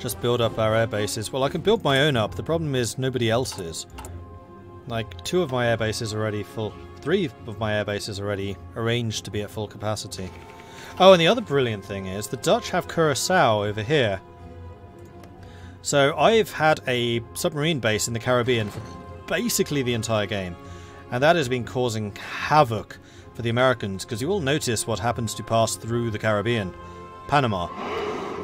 just build up our air bases. Well, I can build my own up. The problem is nobody else is. Like, 2 of my air bases are already full. 3 of my air bases are already arranged to be at full capacity. Oh, and the other brilliant thing is the Dutch have Curacao over here. So I've had a submarine base in the Caribbean for basically the entire game. And that has been causing havoc for the Americans, because you will notice what happens to pass through the Caribbean. Panama.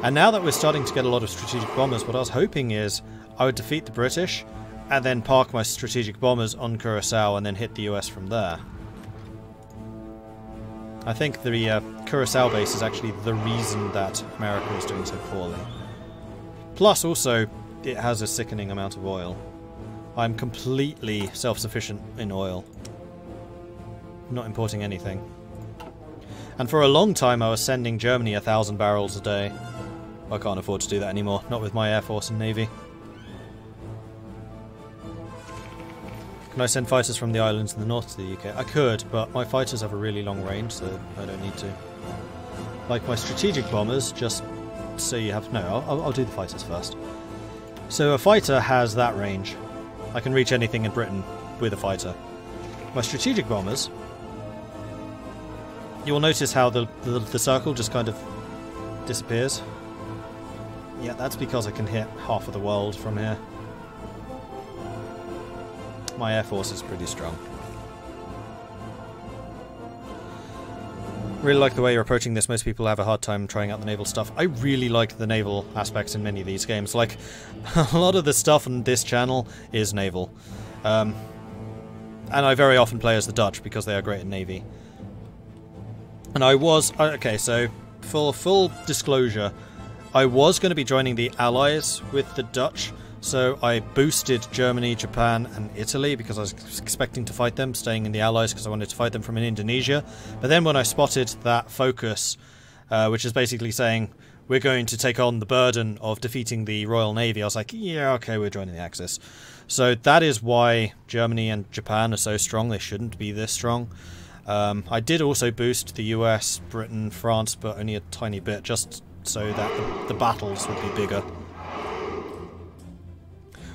And now that we're starting to get a lot of strategic bombers, what I was hoping is I would defeat the British and then park my strategic bombers on Curacao and then hit the US from there. I think the Curacao base is actually the reason that America is doing so poorly. Plus, also, it has a sickening amount of oil. I'm completely self-sufficient in oil. Not importing anything. And for a long time I was sending Germany 1,000 barrels a day. I can't afford to do that anymore, not with my Air Force and Navy. Can I send fighters from the islands in the north to the UK? I could, but my fighters have a really long range, so I don't need to. Like my strategic bombers, just so you have... No, I'll do the fighters first. So a fighter has that range. I can reach anything in Britain with a fighter. My strategic bombers... You'll notice how the circle just kind of disappears. Yeah, that's because I can hit half of the world from here. My Air Force is pretty strong. Really like the way you're approaching this. Most people have a hard time trying out the naval stuff. I really like the naval aspects in many of these games. Like, a lot of the stuff on this channel is naval. And I very often play as the Dutch because they are great at Navy. And I was... Okay, so, for full disclosure, I was going to be joining the Allies with the Dutch, so I boosted Germany, Japan, and Italy because I was expecting to fight them, staying in the Allies because I wanted to fight them from in Indonesia. But then when I spotted that focus, which is basically saying, we're going to take on the burden of defeating the Royal Navy, I was like, yeah, okay, we're joining the Axis. So that is why Germany and Japan are so strong. They shouldn't be this strong. I did also boost the US, Britain, France, but only a tiny bit, just so that the battles would be bigger.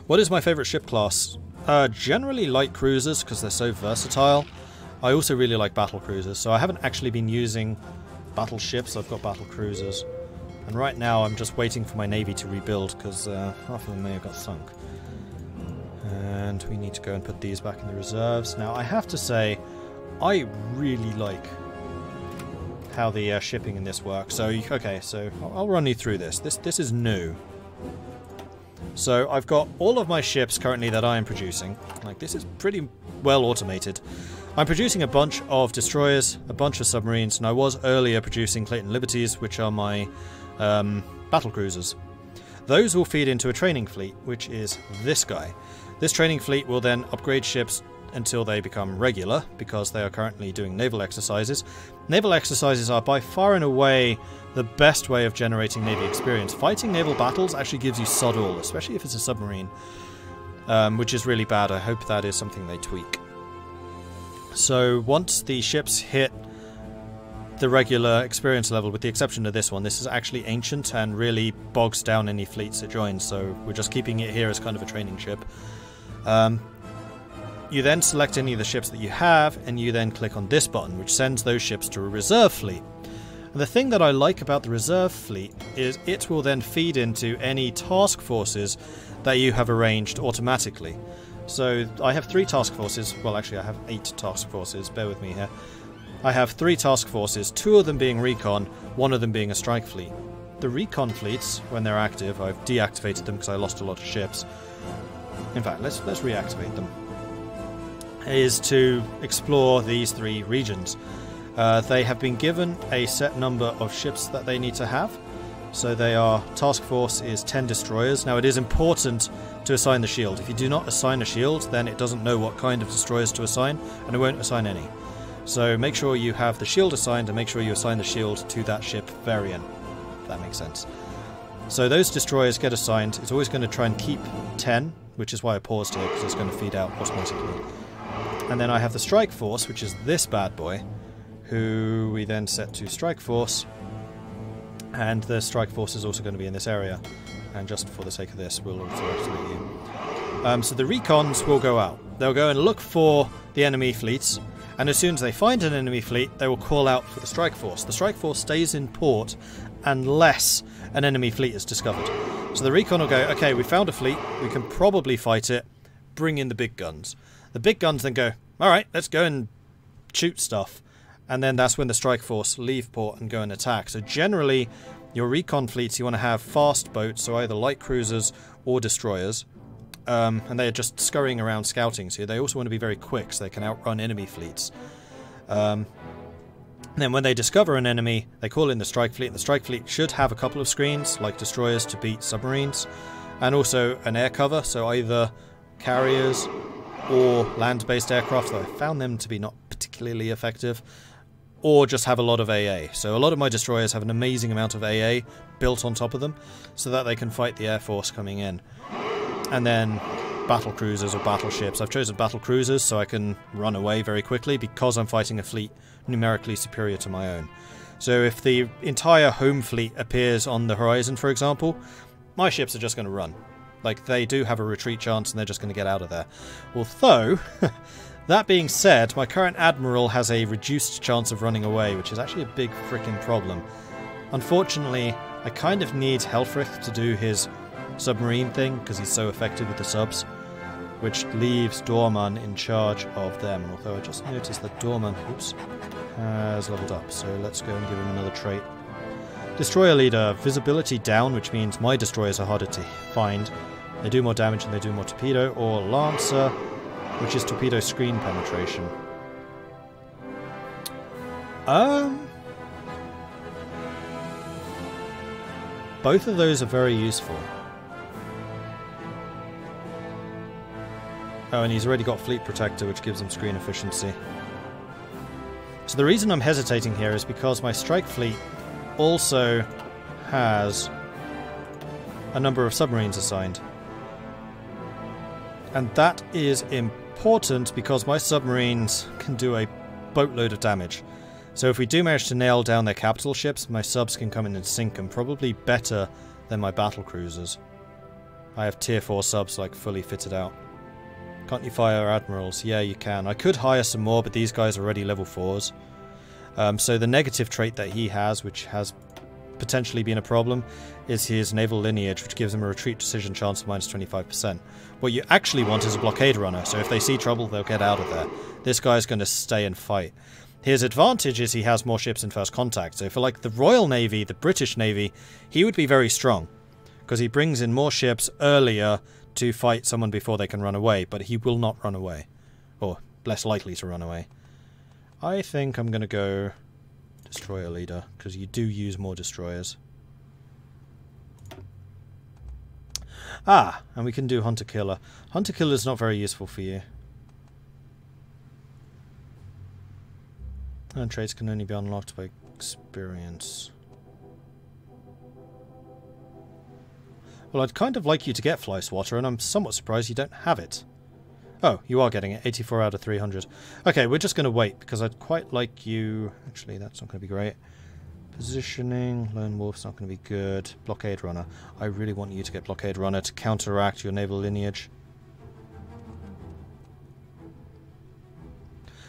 What is my favourite ship class? Generally light cruisers, because they're so versatile. I also really like battle cruisers, so I haven't actually been using battleships, I've got battle cruisers. And right now I'm just waiting for my navy to rebuild, because half of them may have got sunk. And we need to go and put these back in the reserves. Now I have to say, I really like how the shipping in this works. So, okay, so I'll run you through this. This is new. So I've got all of my ships currently that I am producing. Like, this is pretty well automated. I'm producing a bunch of destroyers, a bunch of submarines, and I was earlier producing Clayton Liberties, which are my battle cruisers. Those will feed into a training fleet, which is this guy. This training fleet will then upgrade ships until they become regular, because they are currently doing naval exercises. Naval exercises are by far and away the best way of generating Navy experience. Fighting naval battles actually gives you sod all, especially if it's a submarine, which is really bad. I hope that is something they tweak. So once the ships hit the regular experience level, with the exception of this one, this is actually ancient and really bogs down any fleets it joins, so we're just keeping it here as kind of a training ship. You then select any of the ships that you have, and you then click on this button, which sends those ships to a reserve fleet. And the thing that I like about the reserve fleet is it will then feed into any task forces that you have arranged automatically. So I have 3 task forces, well actually I have 8 task forces, bear with me here. I have 3 task forces, 2 of them being recon, 1 of them being a strike fleet. The recon fleets, when they're active, I've deactivated them because I lost a lot of ships. In fact, let's reactivate them. Is to explore these 3 regions. They have been given a set number of ships that they need to have. So they are, task force is 10 destroyers. Now it is important to assign the shield. If you do not assign a shield, then it doesn't know what kind of destroyers to assign, and it won't assign any. So make sure you have the shield assigned, and make sure you assign the shield to that ship variant, if that makes sense. So those destroyers get assigned. It's always going to try and keep 10, which is why I paused here, because it's going to feed out automatically. And then I have the strike force, which is this bad boy, who we then set to strike force, and the strike force is also going to be in this area. and just for the sake of this, we'll also activate you. So the recons will go out. They'll go and look for the enemy fleets, and as soon as they find an enemy fleet, they will call out for the strike force. The strike force stays in port unless an enemy fleet is discovered. So the recon will go, okay, we found a fleet, we can probably fight it, bring in the big guns. The big guns then go, alright, let's go and shoot stuff. And then that's when the strike force leave port and go and attack. So generally, your recon fleets, you want to have fast boats, so either light cruisers or destroyers. And they are just scurrying around scouting, so they also want to be very quick so they can outrun enemy fleets. Then when they discover an enemy, they call in the strike fleet. The strike fleet should have a couple of screens, like destroyers, to beat submarines, and also an air cover, so either carriers or land-based aircraft, though I found them to be not particularly effective, or just have a lot of AA. So a lot of my destroyers have an amazing amount of AA built on top of them, so that they can fight the air force coming in. And then battle cruisers or battleships. I've chosen battle cruisers so I can run away very quickly because I'm fighting a fleet numerically superior to my own. So if the entire home fleet appears on the horizon, for example, my ships are just going to run. Like, they do have a retreat chance and they're just going to get out of there. Although, that being said, my current admiral has a reduced chance of running away, which is actually a big frickin' problem. Unfortunately, I kind of need Helfrich to do his submarine thing because he's so effective with the subs, which leaves Dorman in charge of them. Although I just noticed that Dorman, oops, has leveled up, so let's go and give him another trait. Destroyer leader, visibility down, which means my destroyers are harder to find. They do more damage and they do more torpedo. Or Lancer, which is torpedo screen penetration. Both of those are very useful. Oh, and he's already got Fleet Protector, which gives him screen efficiency. So the reason I'm hesitating here is because my strike fleet also has a number of submarines assigned. And that is important because my submarines can do a boatload of damage. So if we do manage to nail down their capital ships, my subs can come in and sink them, probably better than my battle cruisers. I have tier 4 subs like fully fitted out. Can't you fire admirals? Yeah, you can. I could hire some more, but these guys are already level 4s. So the negative trait that he has, which has potentially been a problem, is his naval lineage, which gives him a retreat decision chance of minus 25%. What you actually want is a blockade runner, so if they see trouble, they'll get out of there. This guy's going to stay and fight. His advantage is he has more ships in first contact, so for like the Royal Navy, the British Navy, he would be very strong, because he brings in more ships earlier to fight someone before they can run away, but he will not run away. Or less likely to run away. I think I'm going to go destroyer leader, because you do use more destroyers. Ah, and we can do hunter killer. Hunter killer is not very useful for you. And traits can only be unlocked by experience. Well, I'd kind of like you to get Fly Swatter, and I'm somewhat surprised you don't have it. Oh, you are getting it. 84 out of 300. Okay, we're just going to wait, because I'd quite like you... Actually, that's not going to be great. Positioning, Lone Wolf's not going to be good. Blockade Runner. I really want you to get Blockade Runner to counteract your naval lineage.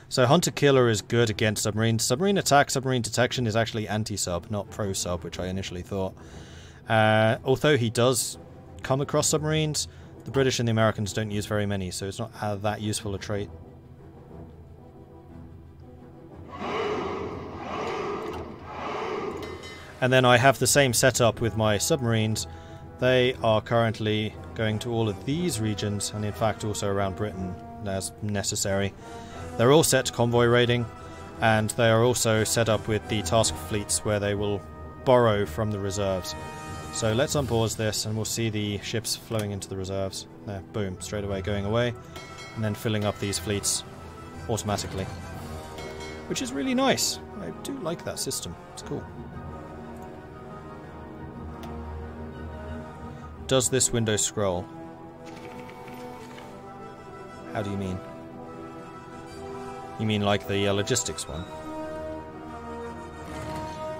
So Hunter Killer is good against submarines. Submarine attack, submarine detection is actually anti-sub, not pro-sub, which I initially thought. Although he does come across submarines, the British and the Americans don't use very many, so it's not that useful a trait. And then I have the same setup with my submarines. They are currently going to all of these regions, and in fact also around Britain as necessary. They're all set to convoy raiding, and they are also set up with the task fleets where they will borrow from the reserves. So let's unpause this and we'll see the ships flowing into the reserves. There, boom, straight away going away, and then filling up these fleets automatically. Which is really nice. I do like that system. It's cool. Does this window scroll? How do you mean? You mean like the logistics one?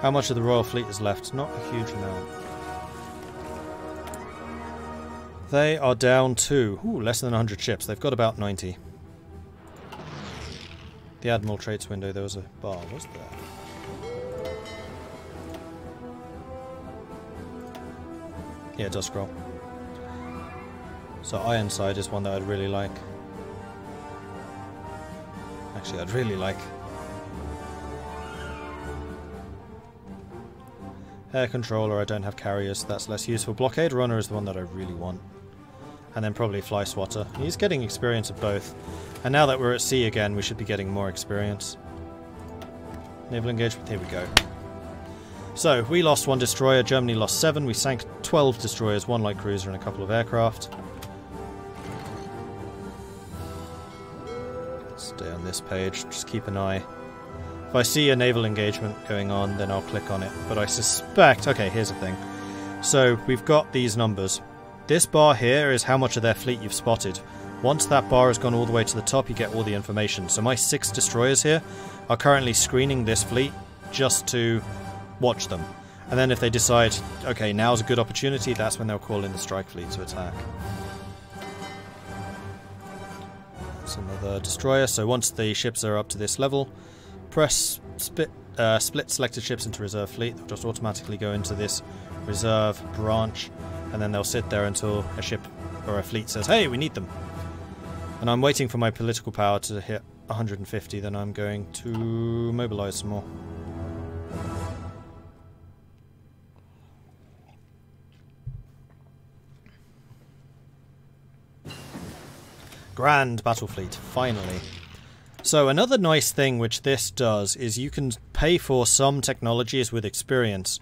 How much of the Royal Fleet is left? Not a huge amount. They are down to less than 100 ships. They've got about 90. The Admiral traits window, there was a bar, was there? Yeah, it does scroll. So Ironside is one that I'd really like. Actually, I'd really like. Air Controller, I don't have carriers, so that's less useful. Blockade Runner is the one that I really want. And then probably Fly Swatter. He's getting experience of both. And now that we're at sea again, we should be getting more experience. Naval engagement, here we go. So, we lost 1 destroyer, Germany lost 7, we sank 12 destroyers, 1 light cruiser and a couple of aircraft. Stay on this page, just keep an eye. If I see a naval engagement going on, then I'll click on it. But I suspect... Okay, here's the thing. So, we've got these numbers. This bar here is how much of their fleet you've spotted. Once that bar has gone all the way to the top, you get all the information. So my 6 destroyers here are currently screening this fleet just to watch them. And then if they decide, okay, now's a good opportunity, that's when they'll call in the strike fleet to attack. That's another destroyer. So once the ships are up to this level, press split selected ships into reserve fleet. They'll just automatically go into this reserve branch. And then they'll sit there until a ship or a fleet says, hey, we need them. And I'm waiting for my political power to hit 150, then I'm going to mobilize some more. Grand battle fleet, finally. So another nice thing which this does is you can pay for some technologies with experience.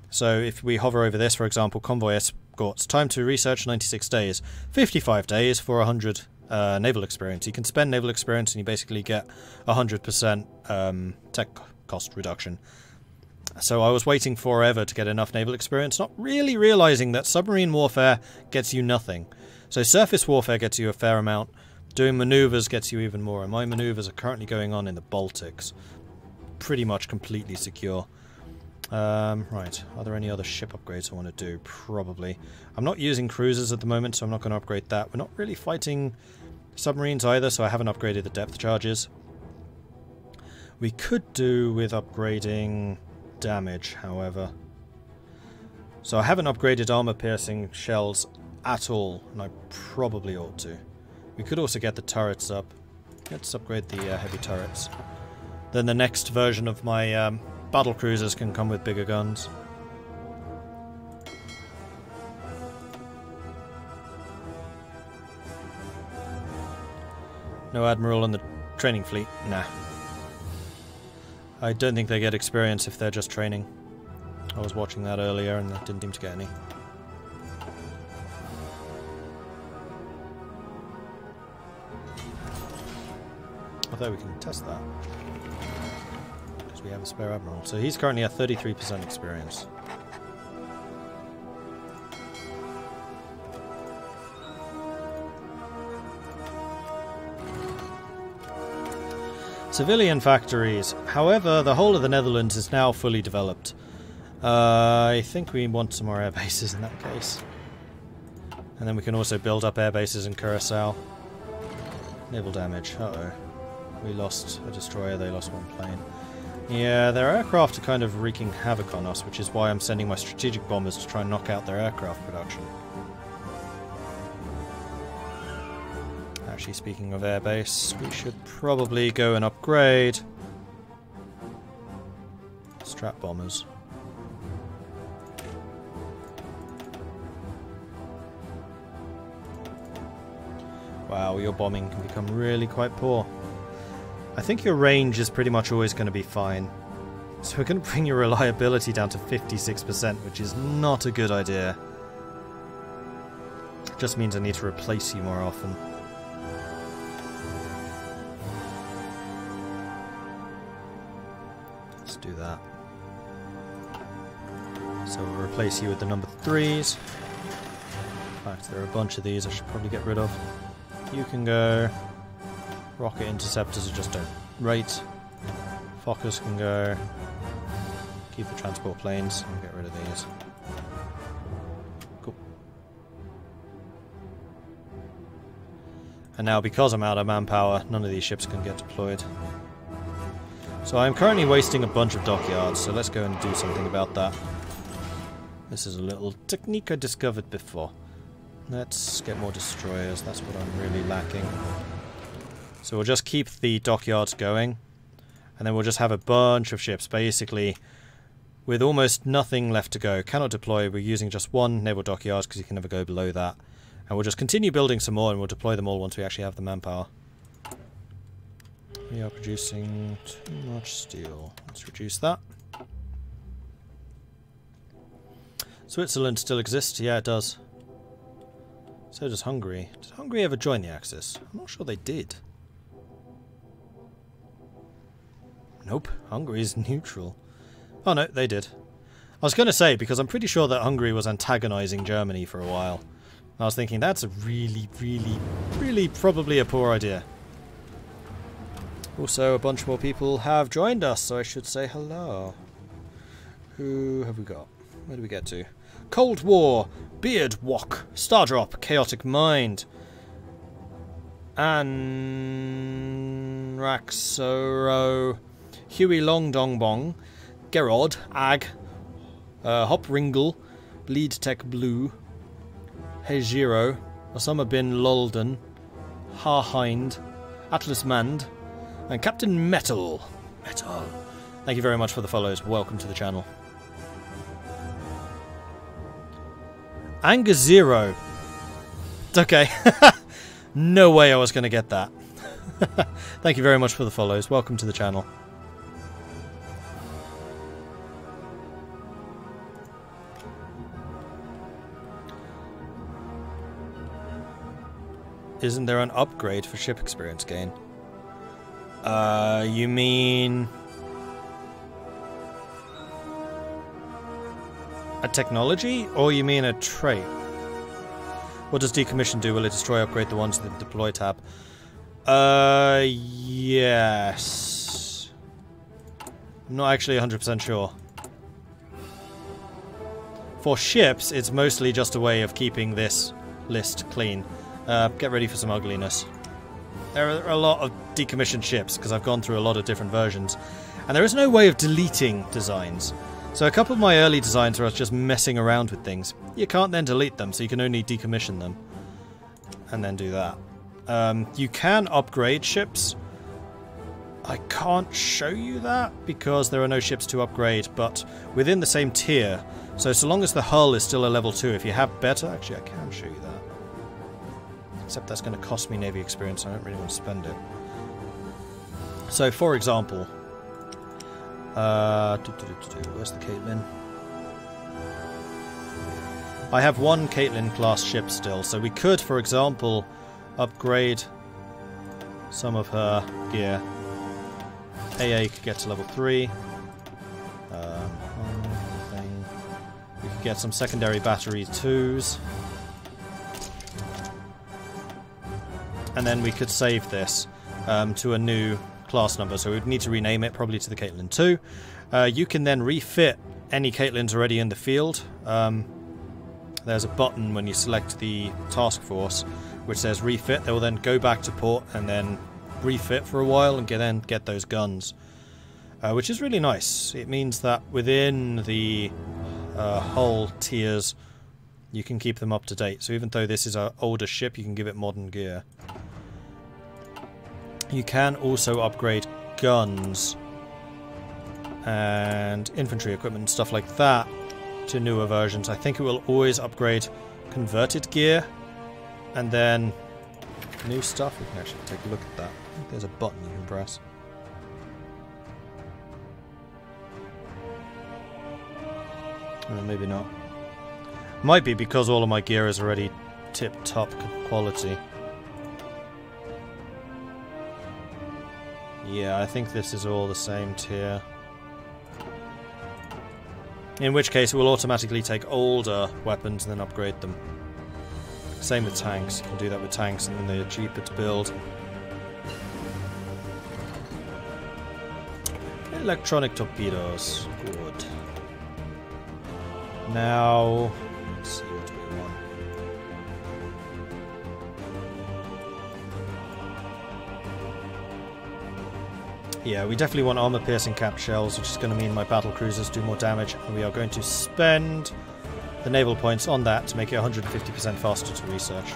So if we hover over this, for example, convoy escorts, time to research 96 days, 55 days for 100 naval experience. You can spend naval experience and you basically get 100% tech cost reduction. So I was waiting forever to get enough naval experience, not really realizing that submarine warfare gets you nothing. So surface warfare gets you a fair amount, doing maneuvers gets you even more, and my maneuvers are currently going on in the Baltics. Pretty much completely secure. Right, are there any other ship upgrades I want to do? Probably. I'm not using cruisers at the moment, so I'm not going to upgrade that. We're not really fighting submarines either, so I haven't upgraded the depth charges. We could do with upgrading damage, however. So I haven't upgraded armor-piercing shells at all, and I probably ought to. We could also get the turrets up. Let's upgrade the heavy turrets. Then the next version of my battle cruisers can come with bigger guns. No admiral on the training fleet? Nah. I don't think they get experience if they're just training. I was watching that earlier and they didn't seem to get any. Although we can test that. We have a spare admiral. So he's currently at 33% experience. Civilian factories. However, the whole of the Netherlands is now fully developed. I think we want some more air bases in that case. And then we can also build up air bases in Curacao. Naval damage. Uh-oh. We lost a destroyer, they lost 1 plane. Yeah, their aircraft are kind of wreaking havoc on us, which is why I'm sending my strategic bombers to try and knock out their aircraft production. Actually, speaking of airbase, we should probably go and upgrade strat bombers. Wow, your bombing can become really quite poor. I think your range is pretty much always going to be fine. So we're going to bring your reliability down to 56%, which is not a good idea. It just means I need to replace you more often. Let's do that. So we'll replace you with the number 3s. In fact, there are a bunch of these I should probably get rid of. You can go. Rocket interceptors are just don't rate. Fokkers can go. Keep the transport planes and get rid of these. Cool. And now, because I'm out of manpower, none of these ships can get deployed. So I'm currently wasting a bunch of dockyards, so let's go and do something about that. This is a little technique I discovered before. Let's get more destroyers, that's what I'm really lacking. So we'll just keep the dockyards going, and then we'll just have a bunch of ships, basically, with almost nothing left to go. Cannot deploy, we're using just one naval dockyard because you can never go below that. And we'll just continue building some more and we'll deploy them all once we actually have the manpower. We are producing too much steel. Let's reduce that. Switzerland still exists? Yeah, it does. So does Hungary. Did Hungary ever join the Axis? I'm not sure they did. Nope, Hungary is neutral. Oh no, they did. I was going to say, because I'm pretty sure that Hungary was antagonizing Germany for a while. I was thinking, that's a really probably a poor idea. Also, a bunch more people have joined us, so I should say hello. Who have we got? Where do we get to? Cold War, Beard Walk, Stardrop, Chaotic Mind, Anraxoro, Huey Long Dong Bong, Gerod, Ag, Hop Ringle, Bleed Tech Blue, Hejiro, Osama bin Lolden, Harhind, Atlas Mand, and Captain Metal. Metal. Thank you very much for the follows. Welcome to the channel. Anger Zero. Okay. No way I was going to get that. Thank you very much for the follows. Welcome to the channel. Isn't there an upgrade for ship experience gain? You mean a technology? Or you mean a trait? What does decommission do? Will it destroy or upgrade the ones in the deploy tab? Yes. I'm not actually 100% sure. For ships, it's mostly just a way of keeping this list clean. Get ready for some ugliness. There are a lot of decommissioned ships, because I've gone through a lot of different versions. And there is no way of deleting designs. So a couple of my early designs where I was just messing around with things. You can't then delete them, so you can only decommission them. And then do that. You can upgrade ships. I can't show you that, because there are no ships to upgrade, but within the same tier. So long as the hull is still a level 2, if you have better... Actually, I can show you that. Except that's going to cost me Navy experience, I don't really want to spend it. So, for example... where's the Caitlin? I have one Caitlin class ship still, so we could, for example, upgrade some of her gear. AA could get to level 3. We could get some secondary battery 2s. And then we could save this to a new class number. So we'd need to rename it, probably to the Caitlin 2. You can then refit any Caitlins already in the field. There's a button when you select the task force which says refit. They will then go back to port and then refit for a while and then get those guns. Which is really nice. It means that within the hull tiers you can keep them up to date. So even though this is an older ship, you can give it modern gear. You can also upgrade guns and infantry equipment and stuff like that to newer versions. I think it will always upgrade converted gear and then new stuff. We can actually take a look at that. I think there's a button you can press. Maybe not. Might be because all of my gear is already tip-top quality. Yeah, I think this is all the same tier. In which case, it will automatically take older weapons and then upgrade them. Same with tanks. You can do that with tanks and then they're cheaper to build. Electronic torpedoes. Good. Now... let's see, what do we want? Yeah, we definitely want armor-piercing cap shells, which is going to mean my battle cruisers do more damage, and we are going to spend the naval points on that to make it 150% faster to research.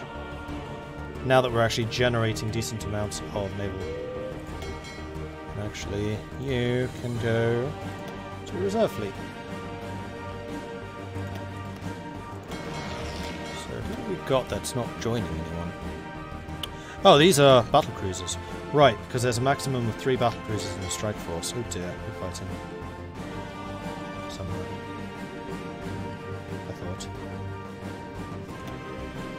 Now that we're actually generating decent amounts of naval. And actually, you can go to reserve fleet. So who have we got that's not joining anyone? Oh, these are battle cruisers. Right, because there's a maximum of 3 battle cruisers in the strike force. Oh dear, we're fighting somewhere. I thought.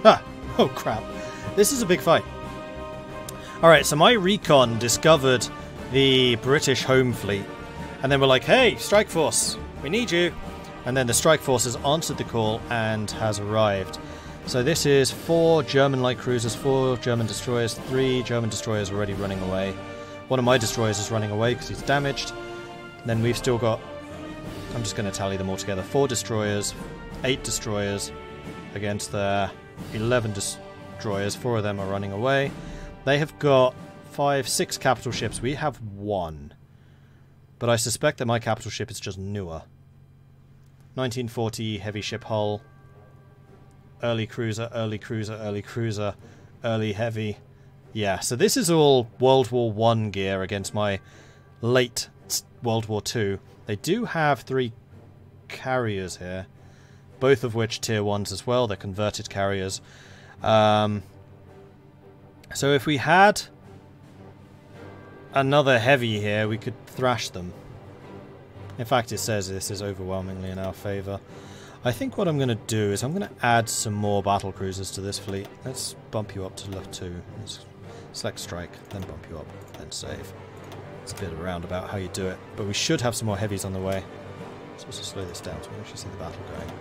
Ah! Oh crap. This is a big fight. Alright, so my recon discovered the British home fleet. And then we're like, hey, strike force, we need you. And then the strike force has answered the call and has arrived. So this is 4 German light cruisers, 4 German destroyers, 3 German destroyers already running away. One of my destroyers is running away because he's damaged. Then we've still got, I'm just going to tally them all together, 4 destroyers, 8 destroyers against their 11 destroyers. 4 of them are running away. They have got 6 capital ships. We have 1. But I suspect that my capital ship is just newer. 1940 heavy ship hull. Early cruiser, early cruiser, early cruiser, early heavy. Yeah, so this is all World War I gear against my late World War II. They do have 3 carriers here, both of which tier 1s as well. They're converted carriers. So if we had another heavy here, we could thrash them. In fact, it says this is overwhelmingly in our favour. I think what I'm going to do is I'm going to add some more battle cruisers to this fleet. Let's bump you up to level 2. Let's select strike, then bump you up, then save. It's a bit of a roundabout how you do it, but we should have some more heavies on the way. So let's just slow this down so we can actually see the battle going.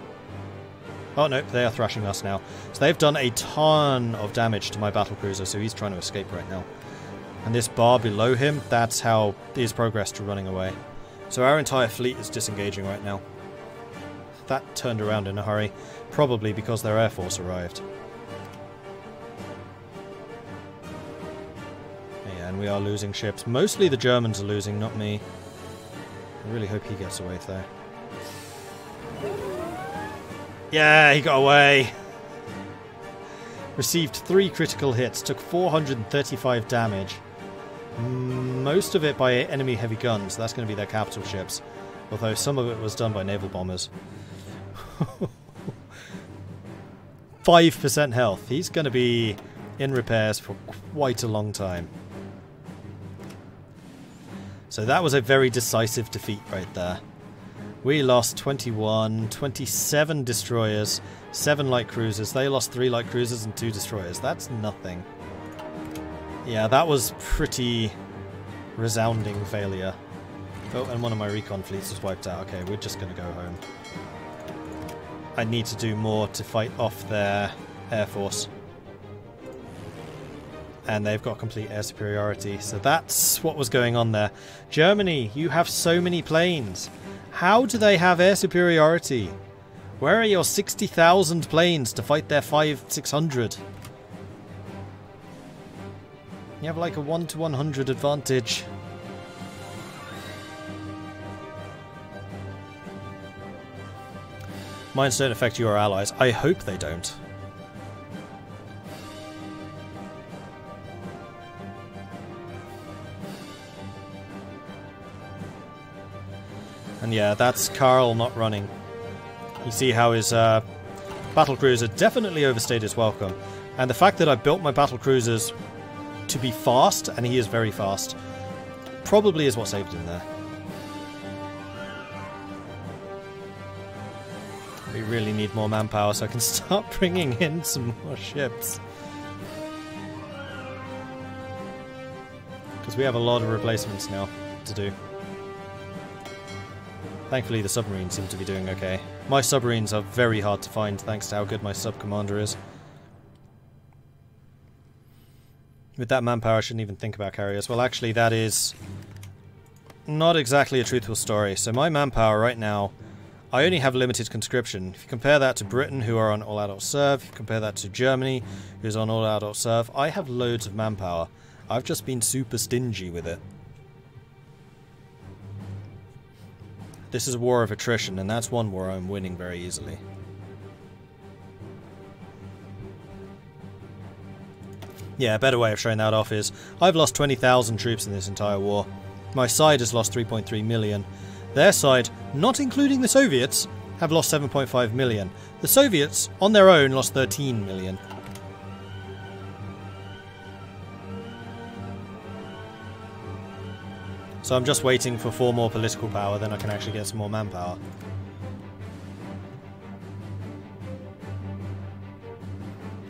Oh no, they are thrashing us now. So they've done a ton of damage to my battle cruiser, so he's trying to escape right now. And this bar below him, that's how he's progressed to running away. So our entire fleet is disengaging right now. That turned around in a hurry, probably because their air force arrived. Yeah, and we are losing ships. Mostly the Germans are losing, not me. I really hope he gets away there. Yeah, he got away! Received 3 critical hits, took 435 damage. Most of it by enemy heavy guns, so that's going to be their capital ships. Although some of it was done by naval bombers. 5% health. He's going to be in repairs for quite a long time. So that was a very decisive defeat right there. We lost 27 destroyers, 7 light cruisers. They lost 3 light cruisers and 2 destroyers. That's nothing. Yeah, that was pretty resounding failure. Oh, and one of my recon fleets was wiped out. Okay, we're just going to go home. I need to do more to fight off their air force. And they've got complete air superiority. So that's what was going on there. Germany, you have so many planes. How do they have air superiority? Where are your 60,000 planes to fight their 600? You have like a 1 to 100 advantage. Mines don't affect your allies. I hope they don't. And yeah, that's Karl not running. You see how his battlecruiser definitely overstayed his welcome. And the fact that I built my battlecruisers to be fast, and he is very fast, probably is what saved him there. We really need more manpower so I can start bringing in some more ships. Because we have a lot of replacements now to do. Thankfully the submarines seem to be doing okay. My submarines are very hard to find thanks to how good my sub-commander is. With that manpower I shouldn't even think about carriers. Well actually that is not exactly a truthful story. So my manpower right now, I only have limited conscription. If you compare that to Britain, who are on all-adult serve, if you compare that to Germany, who's on all-adult serve, I have loads of manpower. I've just been super stingy with it. This is a war of attrition, and that's one war I'm winning very easily. Yeah, a better way of showing that off is I've lost 20,000 troops in this entire war. My side has lost 3.3 million. Their side, not including the Soviets, have lost 7.5 million. The Soviets, on their own, lost 13 million. So I'm just waiting for 4 more political power, then I can actually get some more manpower.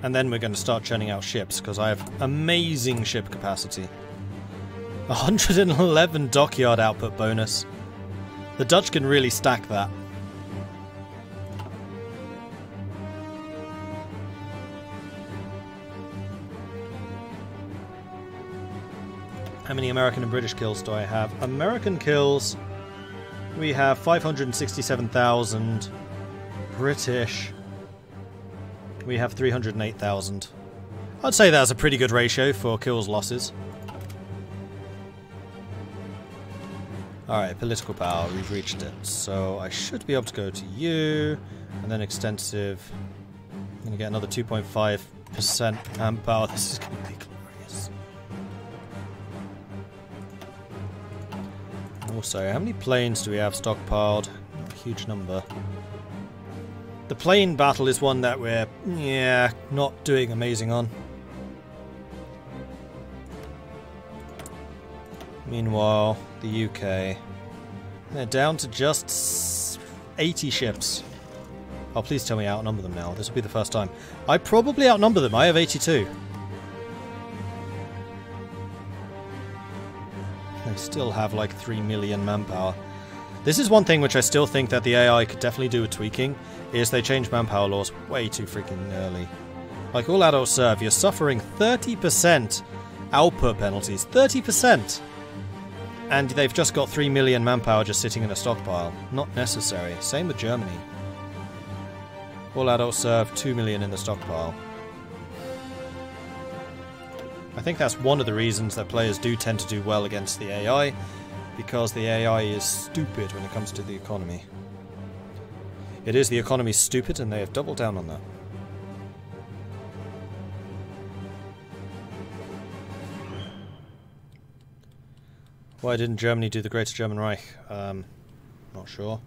And then we're going to start churning out ships, because I have amazing ship capacity. 111 dockyard output bonus. The Dutch can really stack that. How many American and British kills do I have? American kills, we have 567,000. British, we have 308,000. I'd say that's a pretty good ratio for kills losses. Alright, political power, we've reached it. So I should be able to go to you, and then extensive. I'm going to get another 2.5% manpower. This is going to be glorious. Also, how many planes do we have stockpiled? Not a huge number. The plane battle is one that we're, not doing amazing on. Meanwhile, the UK, they're down to just 80 ships. Oh, please tell me I outnumber them now. This will be the first time. I probably outnumber them. I have 82. They still have like 3 million manpower. This is one thing which I still think that the AI could definitely do with tweaking, is they change manpower laws way too freaking early. Like all adults serve, you're suffering 30% output penalties. 30%! And they've just got 3 million manpower just sitting in a stockpile. Not necessary. Same with Germany. All adults serve 2 million in the stockpile. I think that's one of the reasons that players do tend to do well against the AI, because the AI is stupid when it comes to the economy. It is, the economy's stupid, and they have doubled down on that. Why didn't Germany do the Greater German Reich? Not sure.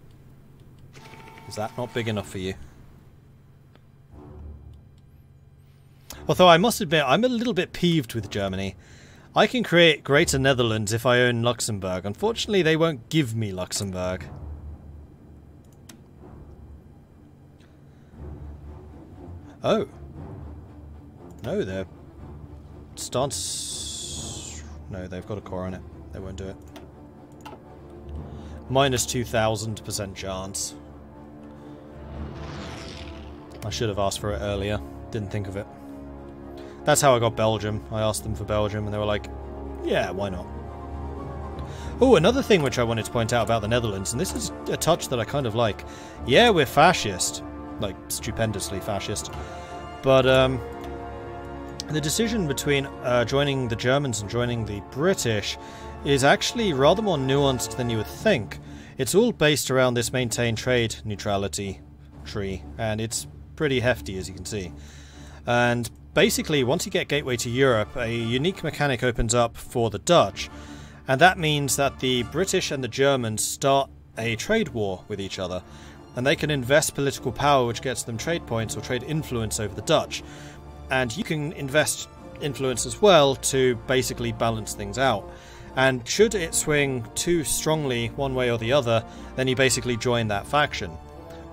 Is that not big enough for you? Although I must admit, I'm a little bit peeved with Germany. I can create Greater Netherlands if I own Luxembourg. Unfortunately, they won't give me Luxembourg. Oh. No, they're... Stance... No, they've got a core on it. They won't do it. Minus 2,000% chance. I should have asked for it earlier. Didn't think of it. That's how I got Belgium. I asked them for Belgium and they were like, yeah, why not? Oh, another thing which I wanted to point out about the Netherlands, and this is a touch that I kind of like. Yeah, we're fascist. Like, stupendously fascist. But, the decision between joining the Germans and joining the British is actually rather more nuanced than you would think. It's all based around this maintain trade neutrality tree, and it's pretty hefty, as you can see. And basically, once you get gateway to Europe, a unique mechanic opens up for the Dutch, and that means that the British and the Germans start a trade war with each other, and they can invest political power, which gets them trade points or trade influence over the Dutch. And you can invest influence as well to basically balance things out. And should it swing too strongly one way or the other, then you basically join that faction.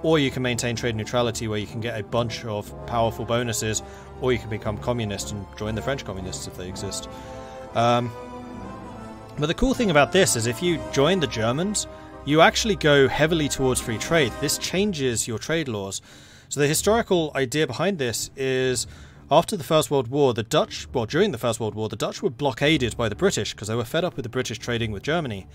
Or you can maintain trade neutrality where you can get a bunch of powerful bonuses, or you can become communist and join the French communists if they exist. But the cool thing about this is if you join the Germans, you actually go heavily towards free trade. This changes your trade laws. So the historical idea behind this is after the First World War, the Dutch, well, during the First World War, the Dutch were blockaded by the British because they were fed up with the British trading with Germany.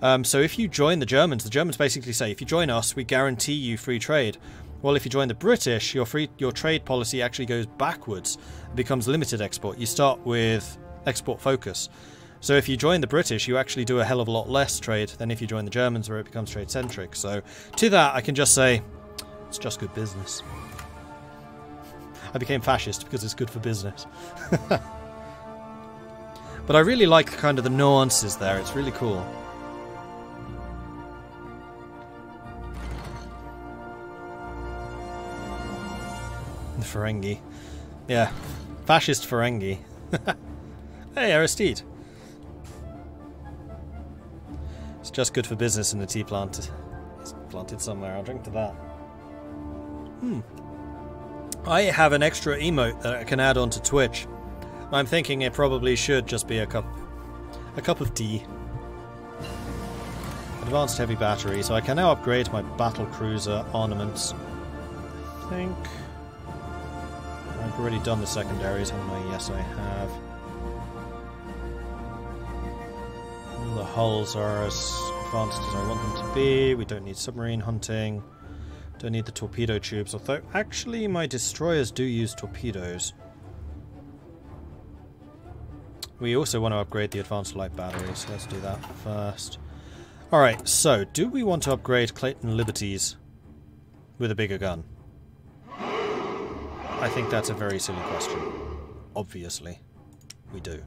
So if you join the Germans basically say, if you join us, we guarantee you free trade. Well, if you join the British, your trade policy actually goes backwards. It becomes limited export. You start with export focus. So if you join the British, you actually do a hell of a lot less trade than if you join the Germans, where it becomes trade-centric. So to that, I can just say, it's just good business. I became fascist because it's good for business. But I really like kind of the nuances there. It's really cool. The Ferengi. Yeah. Fascist Ferengi. Hey, Aristide. It's just good for business in the tea plant. It's planted somewhere. I'll drink to that. I have an extra emote that I can add onto Twitch. I'm thinking it probably should just be a cup of tea. Advanced heavy battery, so I can now upgrade my battle cruiser ornaments. I think I've already done the secondaries, haven't I? Yes, I have. All the hulls are as advanced as I want them to be. We don't need submarine hunting. Don't need the torpedo tubes, although actually my destroyers do use torpedoes. We also want to upgrade the advanced light battery, so let's do that first. Alright, so do we want to upgrade Clayton Liberties with a bigger gun? I think that's a very silly question. Obviously, we do.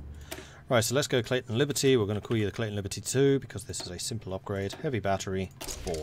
Right, so let's go Clayton Liberty. We're going to call you the Clayton Liberty 2 because this is a simple upgrade. Heavy battery, 4.